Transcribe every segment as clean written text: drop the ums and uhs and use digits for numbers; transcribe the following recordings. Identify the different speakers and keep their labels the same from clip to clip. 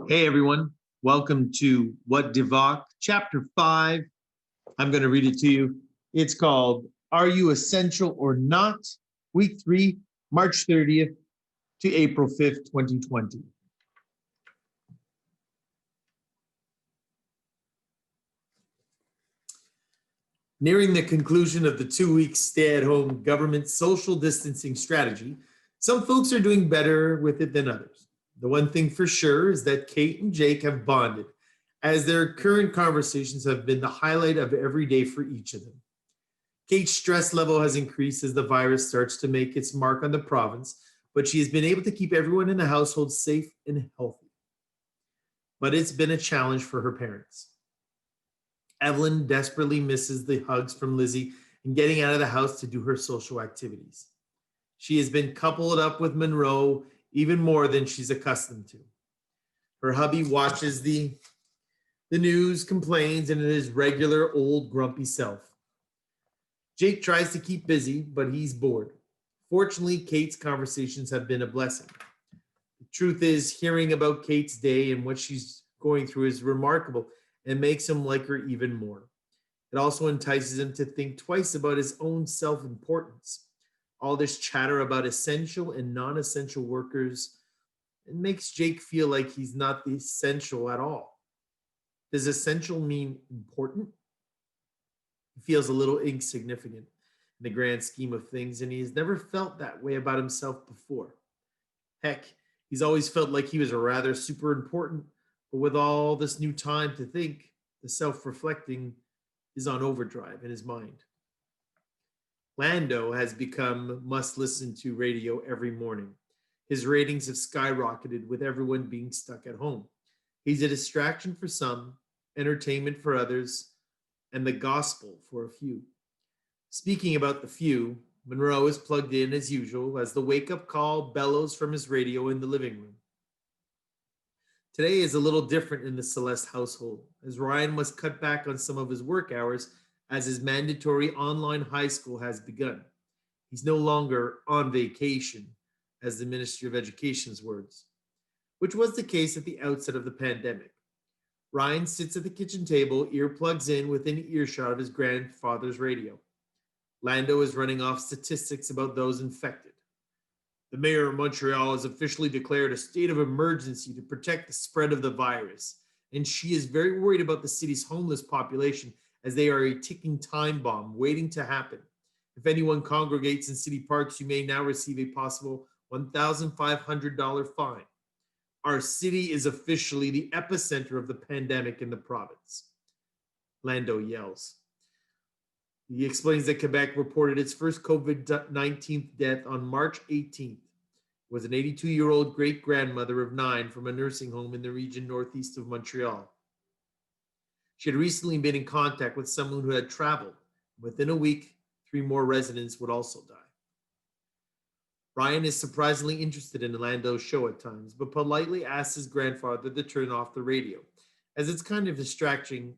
Speaker 1: Hey everyone, welcome to What DIVOC, Chapter 5. I'm going to read it to you. It's called Are You Essential or Not? Week 3, March 30th to April 5th, 2020. Nearing the conclusion of the 2-week stay-at-home government social distancing strategy, some folks are doing better with it than others. The one thing for sure is that Kate and Jake have bonded, as their current conversations have been the highlight of every day for each of them. Kate's stress level has increased as the virus starts to make its mark on the province, but she has been able to keep everyone in the household safe and healthy. But it's been a challenge for her parents. Evelyn desperately misses the hugs from Lizzie and getting out of the house to do her social activities. She has been coupled up with Monroe even more than she's accustomed to. Her hubby watches the news, complains, and is regular old grumpy self. Jake tries to keep busy, but he's bored. Fortunately, Kate's conversations have been a blessing. The truth is, hearing about Kate's day and what she's going through is remarkable and makes him like her even more. It also entices him to think twice about his own self-importance. All this chatter about essential and non-essential workers, it makes Jake feel like he's not the essential at all. Does essential mean important? He feels a little insignificant in the grand scheme of things, and he has never felt that way about himself before. Heck, he's always felt like he was rather super important, but with all this new time to think, the self-reflecting is on overdrive in his mind. Lando has become must-listen-to radio every morning. His ratings have skyrocketed with everyone being stuck at home. He's a distraction for some, entertainment for others, and the gospel for a few. Speaking about the few, Monroe is plugged in as usual as the wake-up call bellows from his radio in the living room. Today is a little different in the Celeste household, as Ryan must cut back on some of his work hours as his mandatory online high school has begun. He's no longer on vacation, as the Ministry of Education's words, which was the case at the outset of the pandemic. Ryan sits at the kitchen table, earplugs in within earshot of his grandfather's radio. Lando is running off statistics about those infected. The mayor of Montreal has officially declared a state of emergency to protect the spread of the virus, and she is very worried about the city's homeless population as they are a ticking time bomb waiting to happen. If anyone congregates in city parks, you may now receive a possible $1,500 fine. Our city is officially the epicenter of the pandemic in the province. Lando yells. He explains that Quebec reported its first COVID-19 death on March 18th. It was an 82-year-old great-grandmother of 9 from a nursing home in the region northeast of Montreal. She had recently been in contact with someone who had traveled. Within a week, 3 more residents would also die. Ryan is surprisingly interested in Lando's show at times, but politely asks his grandfather to turn off the radio, as it's kind of distracting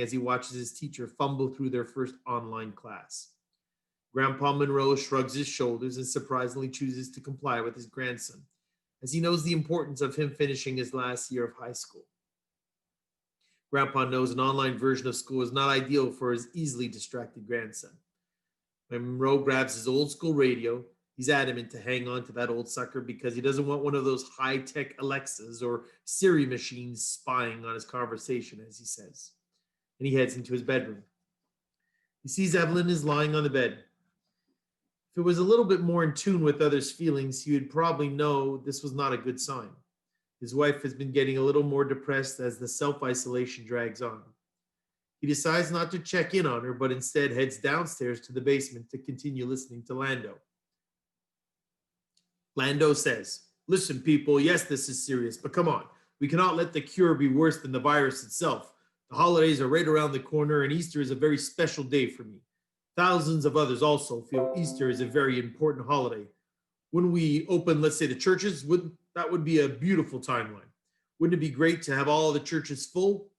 Speaker 1: as he watches his teacher fumble through their first online class. Grandpa Monroe shrugs his shoulders and surprisingly chooses to comply with his grandson, as he knows the importance of him finishing his last year of high school. Grandpa knows an online version of school is not ideal for his easily distracted grandson. When Monroe grabs his old school radio, he's adamant to hang on to that old sucker because he doesn't want one of those high-tech Alexas or Siri machines spying on his conversation, as he says. And he heads into his bedroom. He sees Evelyn is lying on the bed. If it was a little bit more in tune with others' feelings, he would probably know this was not a good sign. His wife has been getting a little more depressed as the self-isolation drags on. He decides not to check in on her, but instead heads downstairs to the basement to continue listening to Lando. Lando says, "Listen, people, yes, this is serious, but come on. We cannot let the cure be worse than the virus itself. The holidays are right around the corner, and Easter is a very special day for me. Thousands of others also feel Easter is a very important holiday. When we open, let's say, the churches, that would be a beautiful timeline. Wouldn't it be great to have all the churches full?"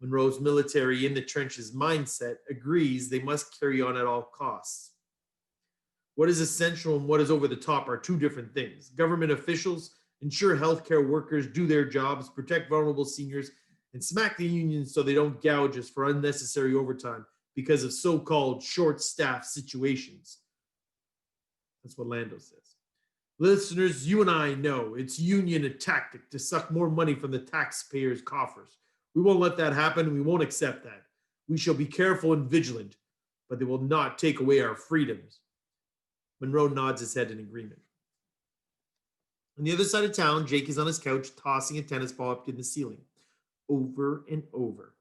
Speaker 1: Monroe's military in the trenches mindset agrees they must carry on at all costs. What is essential and what is over the top are 2 different things. Government officials ensure healthcare workers do their jobs, protect vulnerable seniors, and smack the unions so they don't gouge us for unnecessary overtime because of so-called short-staffed situations. That's what Lando says. Listeners, you and I know it's union a tactic to suck more money from the taxpayers' coffers. We won't let that happen. We won't accept that. We shall be careful and vigilant, but they will not take away our freedoms. Monroe nods his head in agreement. On the other side of town, Jake is on his couch tossing a tennis ball up to the ceiling, over and over.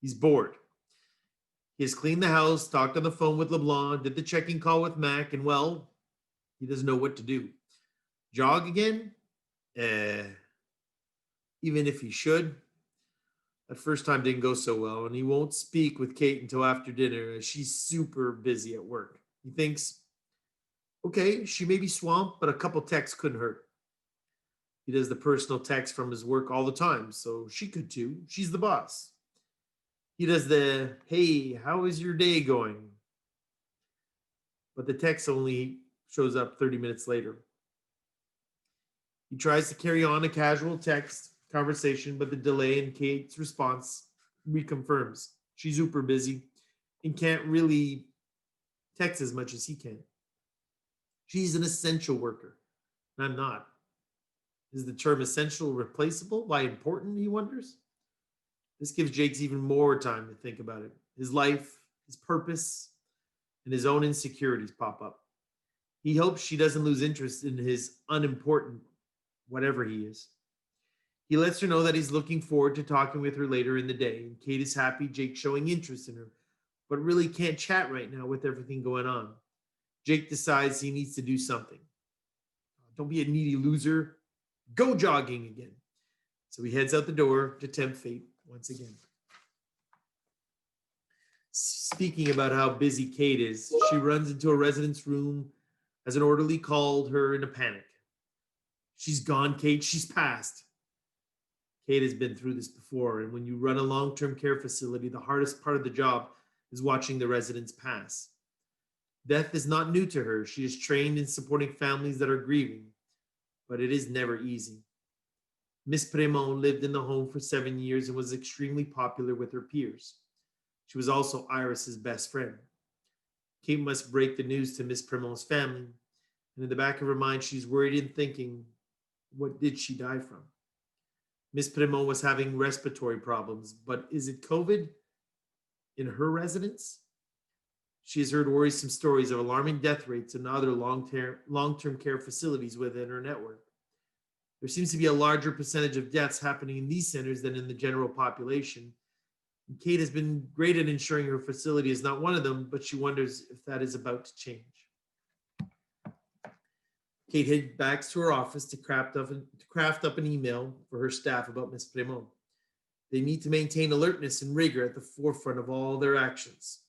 Speaker 1: He's bored. He has cleaned the house, talked on the phone with LeBlanc, did the checking call with Mac, and well, he doesn't know what to do. Jog again? Even if he should. That first time didn't go so well, and he won't speak with Kate until after dinner as she's super busy at work. He thinks, okay, she may be swamped, but a couple texts couldn't hurt. He does the personal text from his work all the time, so she could too. She's the boss. He does the, hey, how is your day going? But the text only shows up 30 minutes later. He tries to carry on a casual text conversation, but the delay in Kate's response reconfirms she's super busy and can't really text as much as he can. She's an essential worker, and I'm not. Is the term essential replaceable? Why important, he wonders? This gives Jakes even more time to think about it. His life, his purpose, and his own insecurities pop up. He hopes she doesn't lose interest in his unimportant whatever he is. He lets her know that he's looking forward to talking with her later in the day, and Kate is happy Jake's showing interest in her, but really can't chat right now with everything going on. Jake decides he needs to do something. Don't be a needy loser. Go jogging again. So he heads out the door to tempt fate once again. Speaking about how busy Kate is, she runs into a resident's room as an orderly called her in a panic. She's gone, Kate. She's passed. Kate has been through this before, and when you run a long-term care facility, the hardest part of the job is watching the residents pass. Death is not new to her. She is trained in supporting families that are grieving, but it is never easy. Miss Premont lived in the home for 7 years and was extremely popular with her peers. She was also Iris's best friend. Kate must break the news to Miss Premont's family, and in the back of her mind, she's worried and thinking, what did she die from? Miss Premont was having respiratory problems, but is it COVID in her residence? She has heard worrisome stories of alarming death rates in other long-term care facilities within her network. There seems to be a larger percentage of deaths happening in these centers than in the general population. And Kate has been great at ensuring her facility is not one of them, but she wonders if that is about to change. Kate heads back to her office to craft up an email for her staff about Miss Premont. They need to maintain alertness and rigor at the forefront of all their actions.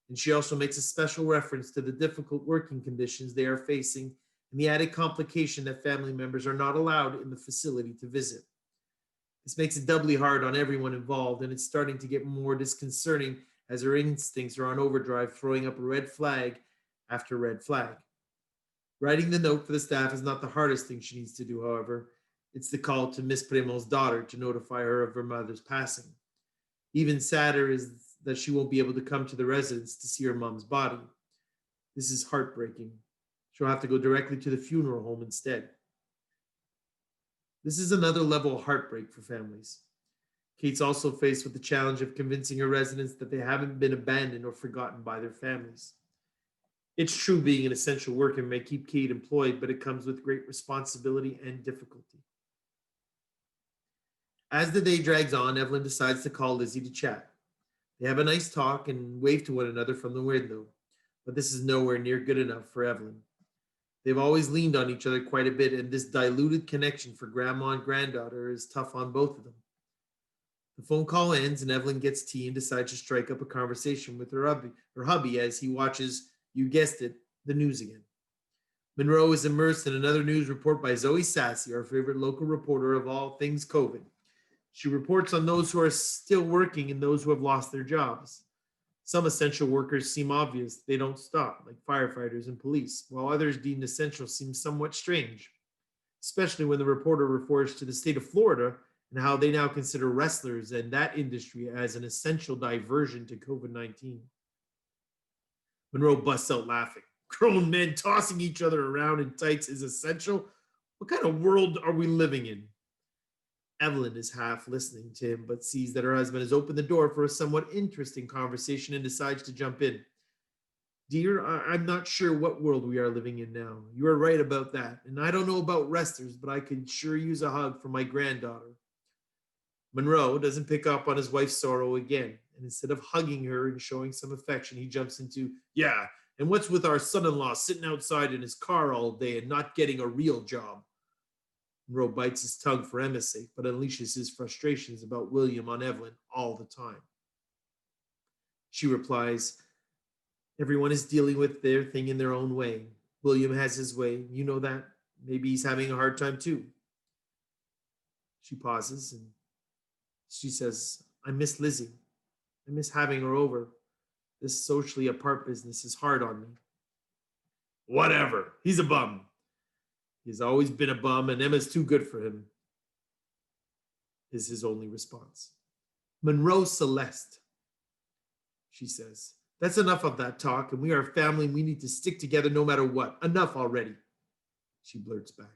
Speaker 1: And she also makes a special reference to the difficult working conditions they are facing and the added complication that family members are not allowed in the facility to visit. This makes it doubly hard on everyone involved, and it's starting to get more disconcerting as her instincts are on overdrive, throwing up a red flag after red flag. Writing the note for the staff is not the hardest thing she needs to do, however. It's the call to Miss Premont's daughter to notify her of her mother's passing. Even sadder is that she won't be able to come to the residence to see her mom's body. This is heartbreaking. She'll have to go directly to the funeral home instead. This is another level of heartbreak for families. Kate's also faced with the challenge of convincing her residents that they haven't been abandoned or forgotten by their families. It's true being an essential worker may keep Kate employed, but it comes with great responsibility and difficulty. As the day drags on, Evelyn decides to call Lizzie to chat. They have a nice talk and wave to one another from the window, but this is nowhere near good enough for Evelyn. They've always leaned on each other quite a bit, and this diluted connection for grandma and granddaughter is tough on both of them. The phone call ends, and Evelyn gets tea and decides to strike up a conversation with her hubby as he watches, you guessed it, the news again. Monroe is immersed in another news report by Zoe Sassy, our favorite local reporter of all things COVID. She reports on those who are still working and those who have lost their jobs. Some essential workers seem obvious. They don't stop, like firefighters and police, while others deemed essential seem somewhat strange. especially when the reporter refers to the state of Florida and how they now consider wrestlers and that industry as an essential diversion to COVID-19. Monroe busts out laughing. Grown men tossing each other around in tights is essential? What kind of world are we living in? Evelyn is half listening to him, but sees that her husband has opened the door for a somewhat interesting conversation and decides to jump in. Dear, I'm not sure what world we are living in now. You are right about that. And I don't know about wrestlers, but I could sure use a hug from my granddaughter. Monroe doesn't pick up on his wife's sorrow again. And instead of hugging her and showing some affection, he jumps into, yeah, and what's with our son-in-law sitting outside in his car all day and not getting a real job? Monroe bites his tongue for Emma's sake, but unleashes his frustrations about William on Evelyn all the time. She replies, everyone is dealing with their thing in their own way. William has his way. You know that. Maybe he's having a hard time too. She pauses and she says, I miss Lizzie. I miss having her over. This socially apart business is hard on me. Whatever. He's a bum. He's always been a bum, and Emma's too good for him, is his only response. Monroe Celeste, she says. That's enough of that talk, and we are a family, and we need to stick together no matter what. Enough already, she blurts back.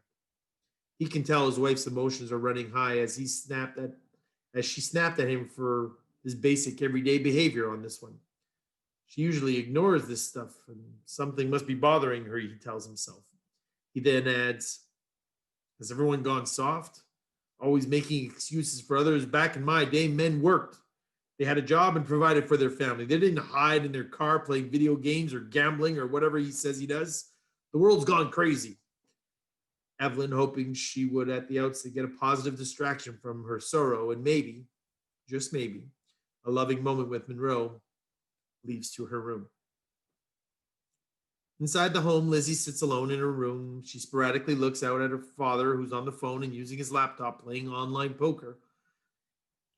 Speaker 1: He can tell his wife's emotions are running high as she snapped at him for his basic everyday behavior on this one. She usually ignores this stuff, and something must be bothering her, he tells himself. He then adds, has everyone gone soft? Always making excuses for others. Back in my day, men worked. They had a job and provided for their family. They didn't hide in their car playing video games or gambling or whatever he says he does. The world's gone crazy. Evelyn, hoping she would at the outset get a positive distraction from her sorrow and maybe, just maybe, a loving moment with Monroe, leaves to her room. Inside the home, Lizzie sits alone in her room. She sporadically looks out at her father, who's on the phone and using his laptop playing online poker.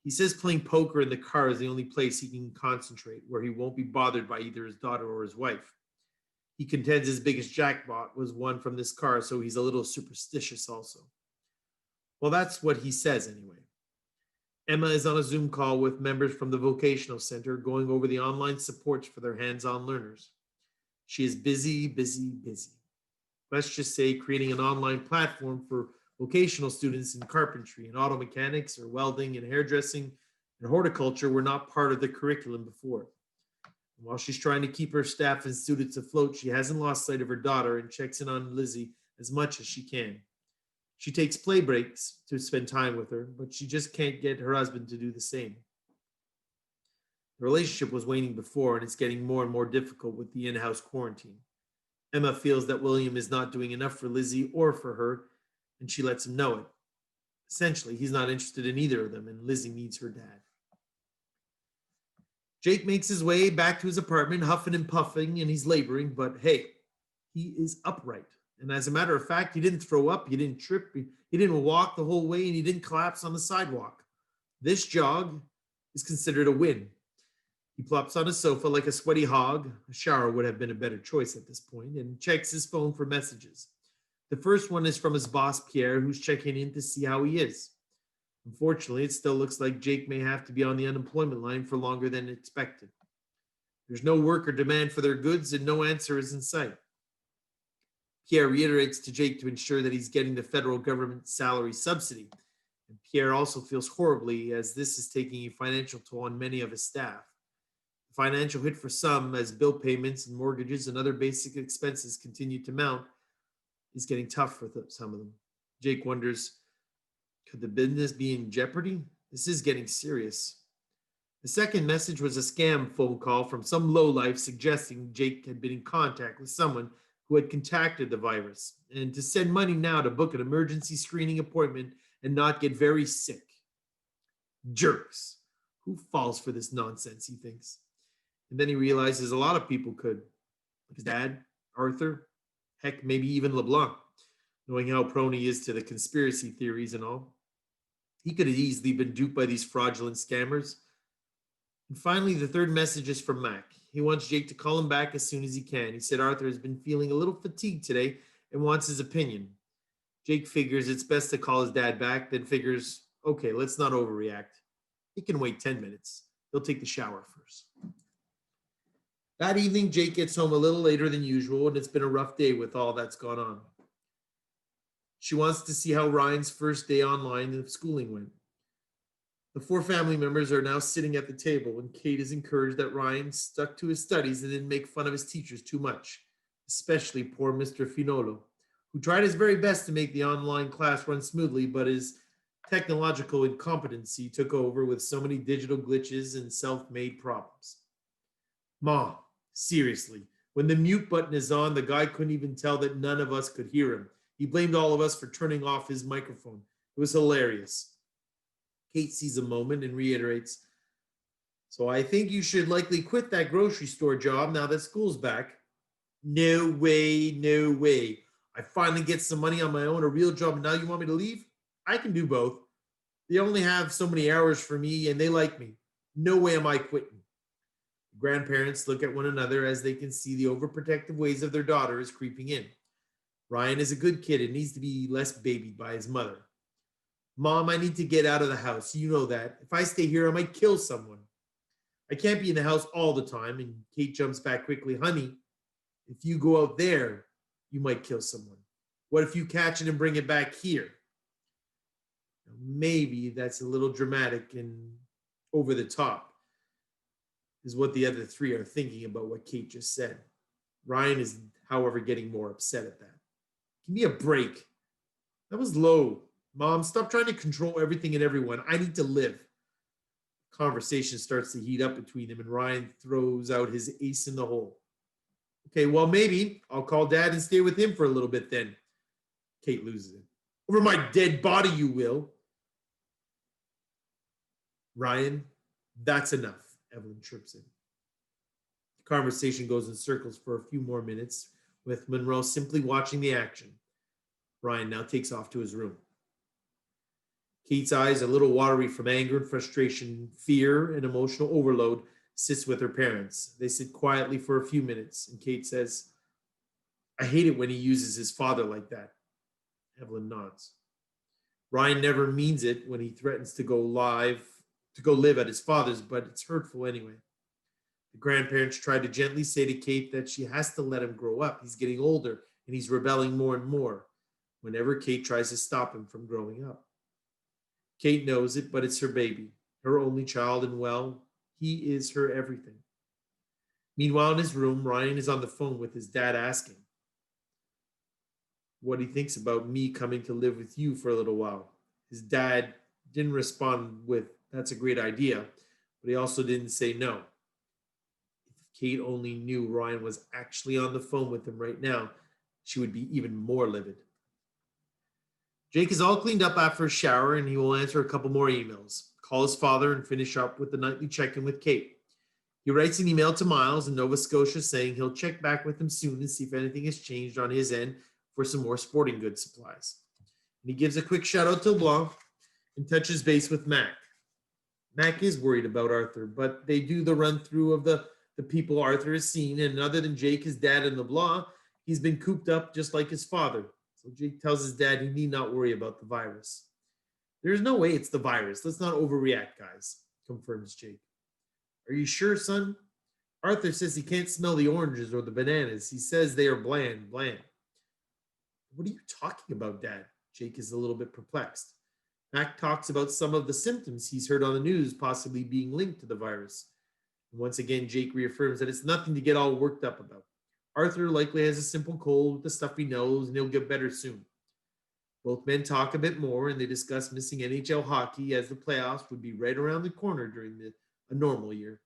Speaker 1: He says playing poker in the car is the only place he can concentrate, where he won't be bothered by either his daughter or his wife. He contends his biggest jackpot was won from this car, so he's a little superstitious also. Well, that's what he says anyway. Emma is on a Zoom call with members from the vocational center going over the online supports for their hands-on learners. She is busy, busy, busy. Let's just say creating an online platform for vocational students in carpentry and auto mechanics or welding and hairdressing and horticulture were not part of the curriculum before. And while she's trying to keep her staff and students afloat, she hasn't lost sight of her daughter and checks in on Lizzie as much as she can. She takes play breaks to spend time with her, but she just can't get her husband to do the same. The relationship was waning before, and it's getting more and more difficult with the in-house quarantine. Emma feels that William is not doing enough for Lizzie or for her, and she lets him know it. Essentially, he's not interested in either of them, and Lizzie needs her dad. Jake makes his way back to his apartment, huffing and puffing, and he's laboring, but hey, he is upright. And as a matter of fact, he didn't throw up, he didn't trip, he didn't walk the whole way, and he didn't collapse on the sidewalk. This jog is considered a win. He plops on a sofa like a sweaty hog. A shower would have been a better choice at this point, and checks his phone for messages. The first one is from his boss, Pierre, who's checking in to see how he is. Unfortunately, it still looks like Jake may have to be on the unemployment line for longer than expected. There's no work or demand for their goods, and no answer is in sight. Pierre reiterates to Jake to ensure that he's getting the federal government salary subsidy. And Pierre also feels horribly as this is taking a financial toll on many of his staff. The financial hit for some, as bill payments and mortgages and other basic expenses continue to mount, is getting tough for some of them. Jake wonders, could the business be in jeopardy? This is getting serious. The second message was a scam phone call from some lowlife suggesting Jake had been in contact with someone who had contacted the virus and to send money now to book an emergency screening appointment and not get very sick. Jerks. Who falls for this nonsense, he thinks. And then he realizes a lot of people could. His dad, Arthur, heck, maybe even LeBlanc, knowing how prone he is to the conspiracy theories and all. He could have easily been duped by these fraudulent scammers. And finally, the third message is from Mac. He wants Jake to call him back as soon as he can. He said Arthur has been feeling a little fatigued today and wants his opinion. Jake figures it's best to call his dad back, then figures, okay, let's not overreact. He can wait 10 minutes. He'll take the shower first. That evening, Jake gets home a little later than usual, and it's been a rough day with all that's gone on. She wants to see how Ryan's first day online of schooling went. The four family members are now sitting at the table, and Kate is encouraged that Ryan stuck to his studies and didn't make fun of his teachers too much, especially poor Mr. Finolo, who tried his very best to make the online class run smoothly, but his technological incompetency took over with so many digital glitches and self-made problems. Mom, seriously, when the mute button is on, the guy couldn't even tell that none of us could hear him. He blamed all of us for turning off his microphone. It was hilarious. Kate sees a moment and reiterates, so I think you should likely quit that grocery store job now that school's back. No way, no way. I finally get some money on my own, a real job, and now you want me to leave? I can do both. They only have so many hours for me and they like me. No way am I quitting. The grandparents look at one another as they can see the overprotective ways of their daughter is creeping in. Ryan is a good kid and needs to be less babied by his mother. Mom, I need to get out of the house. You know that. If I stay here, I might kill someone. I can't be in the house all the time. And Kate jumps back quickly. Honey, if you go out there, you might kill someone. What if you catch it and bring it back here? Maybe that's a little dramatic and over the top, is what the other three are thinking about what Kate just said. Ryan is, however, getting more upset at that. Give me a break. That was low. Mom, stop trying to control everything and everyone. I need to live. Conversation starts to heat up between them, and Ryan throws out his ace in the hole. Okay, well, maybe I'll call Dad and stay with him for a little bit then. Kate loses it. Over my dead body, you will. Ryan, that's enough, Evelyn chirps in. The conversation goes in circles for a few more minutes, with Monroe simply watching the action. Ryan now takes off to his room. Kate's eyes, a little watery from anger and frustration, fear, and emotional overload, sits with her parents. They sit quietly for a few minutes, and Kate says, I hate it when he uses his father like that. Evelyn nods. Ryan never means it when he threatens to go live at his father's, but it's hurtful anyway. The grandparents try to gently say to Kate that she has to let him grow up. He's getting older, and he's rebelling more and more whenever Kate tries to stop him from growing up. Kate knows it, but it's her baby, her only child, and well, he is her everything. Meanwhile, in his room, Ryan is on the phone with his dad asking what he thinks about me coming to live with you for a little while. His dad didn't respond with, that's a great idea, but he also didn't say no. If Kate only knew Ryan was actually on the phone with him right now, she would be even more livid. Jake is all cleaned up after a shower, and he will answer a couple more emails, call his father, and finish up with the nightly check-in with Kate. He writes an email to Miles in Nova Scotia saying he'll check back with him soon and see if anything has changed on his end for some more sporting goods supplies. And he gives a quick shout out to Blanc and touches base with Mac. Mac is worried about Arthur, but they do the run through of the people Arthur has seen, and other than Jake, his dad, and LeBlanc, he's been cooped up just like his father. So Jake tells his dad he need not worry about the virus. There's no way it's the virus. Let's not overreact, guys, confirms Jake. Are you sure, son? Arthur says he can't smell the oranges or the bananas. He says they are bland. What are you talking about, Dad? Jake is a little bit perplexed. Mac talks about some of the symptoms he's heard on the news possibly being linked to the virus. And once again, Jake reaffirms that it's nothing to get all worked up about. Arthur likely has a simple cold with the stuffy nose, and he'll get better soon. Both men talk a bit more, and they discuss missing NHL hockey as the playoffs would be right around the corner during a normal year.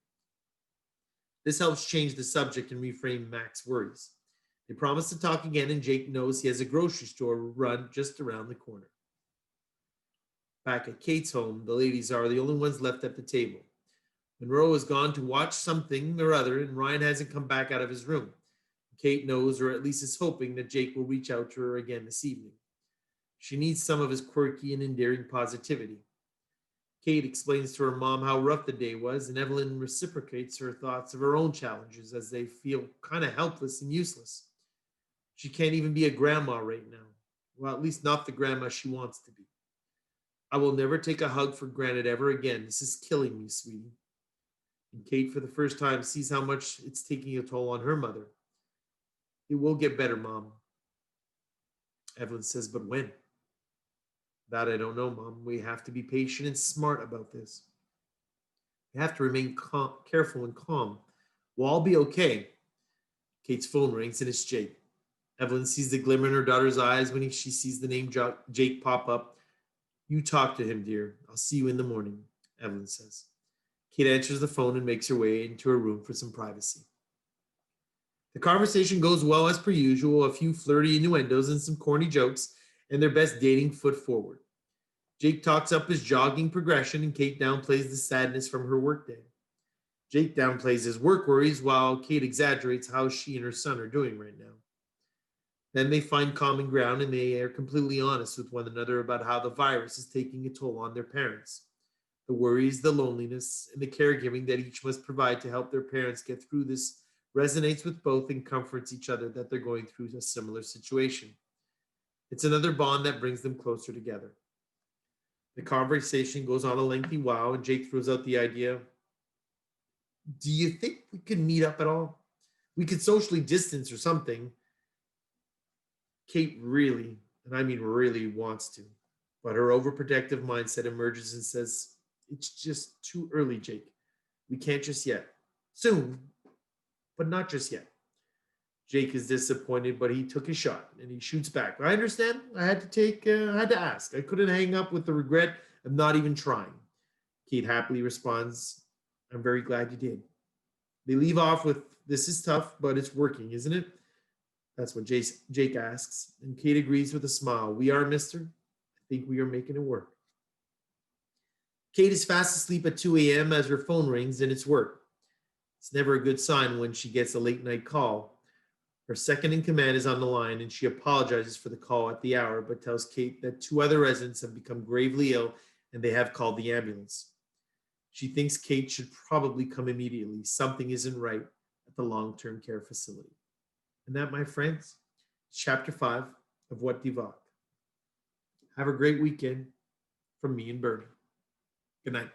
Speaker 1: This helps change the subject and reframe Mac's worries. They promise to talk again, and Jake knows he has a grocery store run just around the corner. Back at Kate's home, the ladies are the only ones left at the table. Monroe has gone to watch something or other, and Ryan hasn't come back out of his room. Kate knows, or at least is hoping, that Jake will reach out to her again this evening. She needs some of his quirky and endearing positivity. Kate explains to her mom how rough the day was, and Evelyn reciprocates her thoughts of her own challenges as they feel kind of helpless and useless. She can't even be a grandma right now. Well, at least not the grandma she wants to be. I will never take a hug for granted ever again. This is killing me, sweetie. And Kate, for the first time, sees how much it's taking a toll on her mother. It will get better, Mom. Evelyn says, but when? That I don't know, Mom. We have to be patient and smart about this. We have to remain careful and calm. We'll all be okay. Kate's phone rings and it's Jake. Evelyn sees the glimmer in her daughter's eyes when she sees the name Jake pop up. You talk to him, dear. I'll see you in the morning, Evelyn says. Kate answers the phone and makes her way into her room for some privacy. The conversation goes well as per usual, a few flirty innuendos and some corny jokes, and their best dating foot forward. Jake talks up his jogging progression, and Kate downplays the sadness from her workday. Jake downplays his work worries while Kate exaggerates how she and her son are doing right now. Then they find common ground and they are completely honest with one another about how the virus is taking a toll on their parents. The worries, the loneliness, and the caregiving that each must provide to help their parents get through this resonates with both and comforts each other that they're going through a similar situation. It's another bond that brings them closer together. The conversation goes on a lengthy while, and Jake throws out the idea, do you think we could meet up at all? We could socially distance or something. Kate really, and I mean really, wants to, but her overprotective mindset emerges and says, it's just too early, Jake. We can't just yet. Soon, but not just yet. Jake is disappointed, but he took his shot and he shoots back. I understand. I had to ask. I couldn't hang up with the regret of not even trying. Kate happily responds, I'm very glad you did. They leave off with, this is tough, but it's working, isn't it? That's what Jake asks. And Kate agrees with a smile. We are, mister. I think we are making it work. Kate is fast asleep at 2 a.m. as her phone rings and it's work. It's never a good sign when she gets a late night call. Her second in command is on the line and she apologizes for the call at the hour, but tells Kate that 2 other residents have become gravely ill and they have called the ambulance. She thinks Kate should probably come immediately. Something isn't right at the long-term care facility. And that, my friends, is chapter 5 of What DIVOC. Have a great weekend from me and Bernie. Good night.